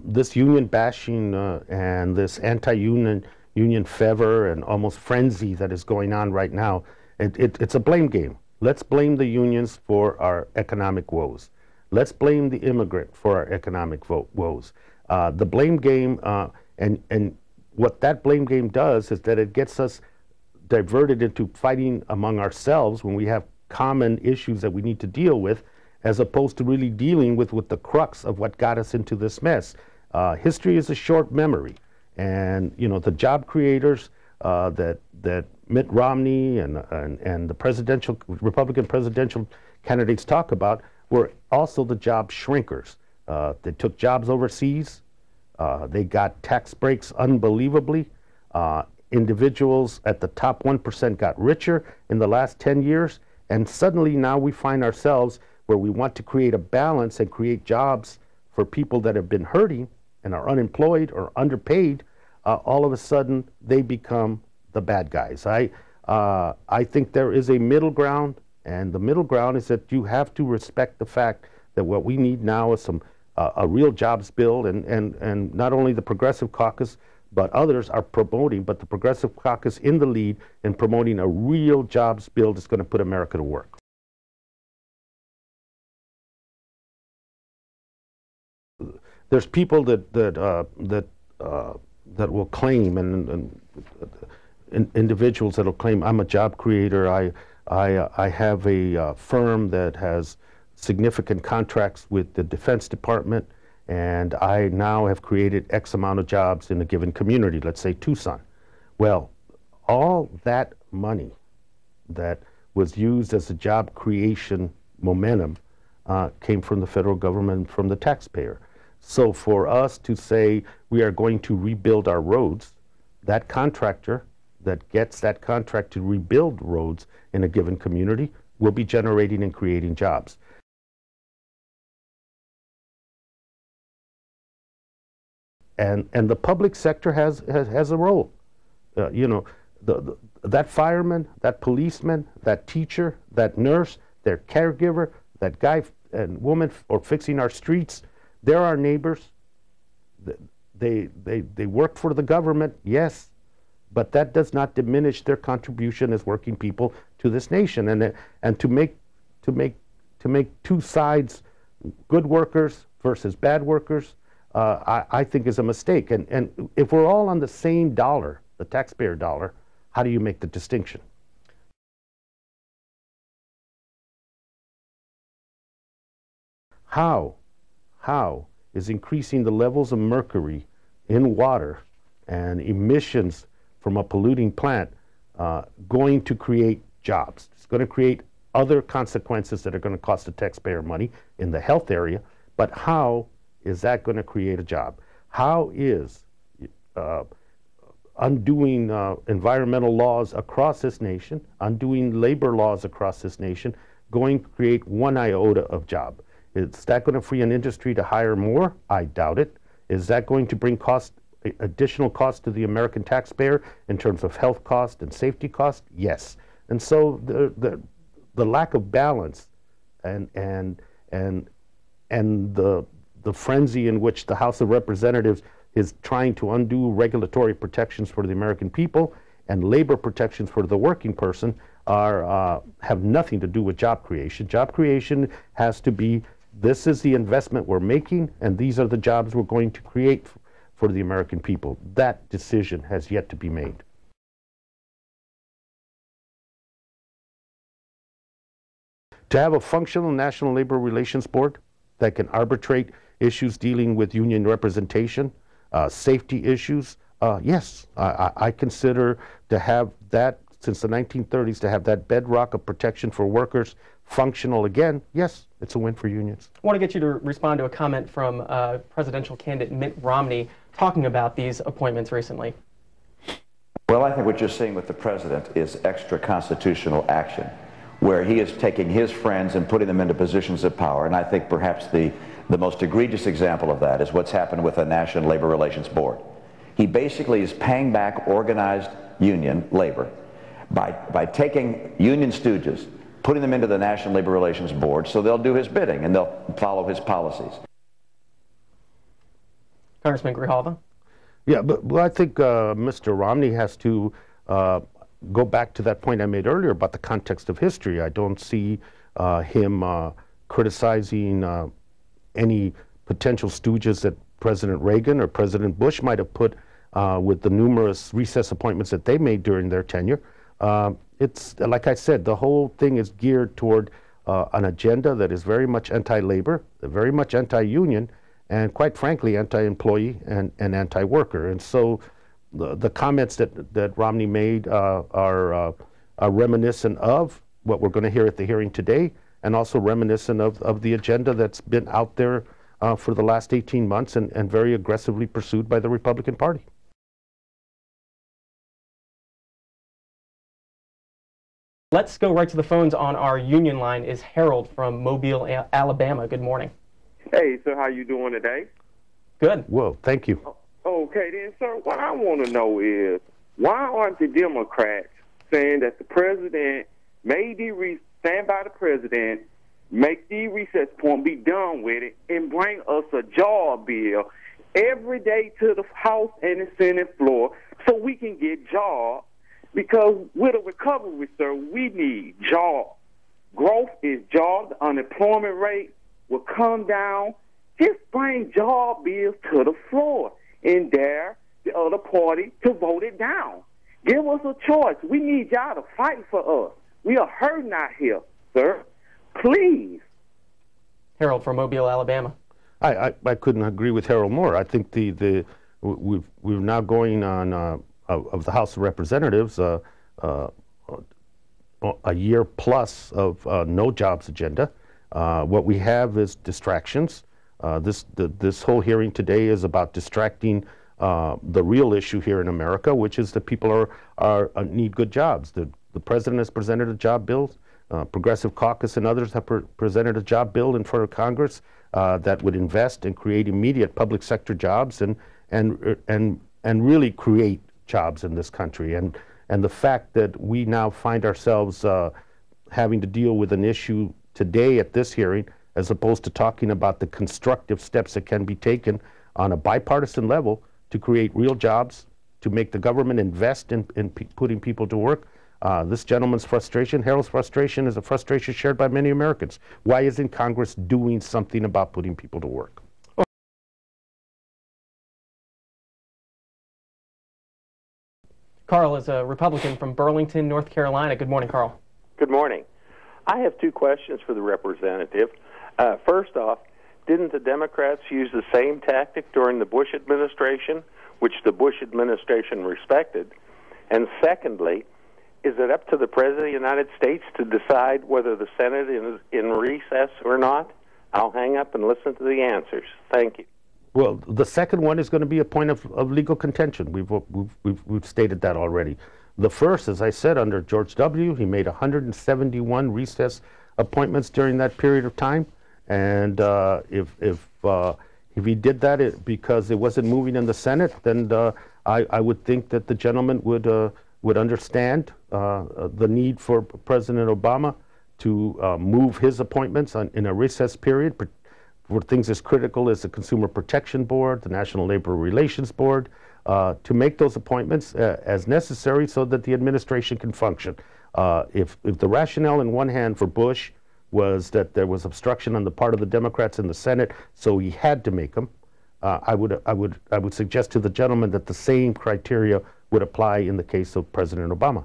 This union bashing and this anti-union fervor and almost frenzy that is going on right now, it's a blame game. Let's blame the unions for our economic woes. Let's blame the immigrant for our economic woes. The blame game, and what that blame game does is that it gets us diverted into fighting among ourselves when we have common issues that we need to deal with, as opposed to really dealing with the crux of what got us into this mess. History is a short memory, and you know the job creators that Mitt Romney and the Republican presidential candidates talk about were also the job shrinkers. They took jobs overseas. They got tax breaks unbelievably. Individuals at the top 1% got richer in the last 10 years, and suddenly now we find ourselves where we want to create a balance and create jobs for people that have been hurting and are unemployed or underpaid. All of a sudden, they become the bad guys. I think there is a middle ground, and the middle ground is that you have to respect the fact that what we need now is a real jobs bill, and not only the Progressive Caucus, but others are promoting, but the Progressive Caucus in the lead in promoting a real jobs bill that's going to put America to work. There's people that will claim, and individuals that will claim, I'm a job creator. I have a firm that has significant contracts with the Defense Department, and I now have created X amount of jobs in a given community, let's say Tucson. Well, all that money that was used as a job creation momentum came from the federal government, from the taxpayer. So for us to say we are going to rebuild our roads, that contractor that gets that contract to rebuild roads in a given community will be generating and creating jobs. And the public sector has a role. You know, that fireman, that policeman, that teacher, that nurse, their caregiver, that guy and woman or fixing our streets, they're our neighbors. They work for the government, yes, but that does not diminish their contribution as working people to this nation. And to make two sides, good workers versus bad workers, I think is a mistake. And if we're all on the same dollar, the taxpayer dollar, how do you make the distinction? How is increasing the levels of mercury in water and emissions from a polluting plant going to create jobs? It's going to create other consequences that are going to cost the taxpayer money in the health area, but how is that going to create a job? How is undoing environmental laws across this nation, undoing labor laws across this nation, going to create one iota of job? Is that going to free an industry to hire more? I doubt it. Is that going to bring additional cost to the American taxpayer in terms of health cost and safety cost? Yes. And so the lack of balance and the frenzy in which the House of Representatives is trying to undo regulatory protections for the American people and labor protections for the working person have nothing to do with job creation. Job creation has to be, this is the investment we're making, and these are the jobs we're going to create for the American people. That decision has yet to be made. To have a functional National Labor Relations Board that can arbitrate issues dealing with union representation, safety issues, yes, I consider to have that, since the 1930s, to have that bedrock of protection for workers functional again. Yes, it's a win for unions. I want to get you to respond to a comment from presidential candidate Mitt Romney talking about these appointments recently. Well, I think what you're seeing with the president is extra constitutional action, where he is taking his friends and putting them into positions of power. And I think perhaps the most egregious example of that is what's happened with the National Labor Relations Board. He basically is paying back organized union labor by taking union stooges, putting them into the National Labor Relations Board so they'll do his bidding and they'll follow his policies. Congressman Grijalva? Yeah, but I think Mr. Romney has to go back to that point I made earlier about the context of history. I don't see him criticizing any potential stooges that President Reagan or President Bush might have put with the numerous recess appointments that they made during their tenure. It's, like I said, the whole thing is geared toward an agenda that is very much anti-labor, very much anti-union, and quite frankly, anti-employee and anti-worker. And so the comments that Romney made are reminiscent of what we're going to hear at the hearing today, and also reminiscent of the agenda that's been out there for the last 18 months and very aggressively pursued by the Republican Party. Let's go right to the phones. On our union line is Harold from Mobile, Alabama. Good morning. Hey, sir, how you doing today? Good. Well, thank you. Okay, then, sir, what I want to know is, why aren't the Democrats saying that the president made stand by the president, make the recess point, be done with it, and bring us a job bill every day to the House and the Senate floor so we can get jobs? Because with a recovery, sir, we need jobs. Growth is jobs. The unemployment rate will come down. Just bring job bills to the floor and dare the other party to vote it down. Give us a choice. We need y'all to fight for us. We are hurting out here, sir. Please. Harold from Mobile, Alabama. I couldn't agree with Harold more. I think we're now going on of the House of Representatives a year plus of no jobs agenda. What we have is distractions. This whole hearing today is about distracting the real issue here in America, which is that people need good jobs. The president has presented a job bill. Progressive Caucus and others have presented a job bill in front of Congress that would invest and create immediate public sector jobs and really create jobs in this country. And the fact that we now find ourselves having to deal with an issue today at this hearing, as opposed to talking about the constructive steps that can be taken on a bipartisan level to create real jobs, to make the government invest in putting people to work. This gentleman's frustration, Harold's frustration, is a frustration shared by many Americans. Why isn't Congress doing something about putting people to work? Carl is a Republican from Burlington, North Carolina. Good morning, Carl. Good morning. I have two questions for the representative. First off, didn't the Democrats use the same tactic during the Bush administration, which the Bush administration respected? And secondly, is it up to the President of the United States to decide whether the Senate is in recess or not? I'll hang up and listen to the answers. Thank you. Well, the second one is going to be a point of legal contention. We've stated that already. The first, as I said, under George W., he made 171 recess appointments during that period of time, and if he did that because it wasn't moving in the Senate, then I would think that the gentleman would understand the need for President Obama to move his appointments in a recess period for things as critical as the Consumer Protection Board, the National Labor Relations Board, to make those appointments as necessary so that the administration can function. If the rationale in one hand for Bush was that there was obstruction on the part of the Democrats in the Senate, so he had to make them, I would suggest to the gentleman that the same criteria would apply in the case of President Obama.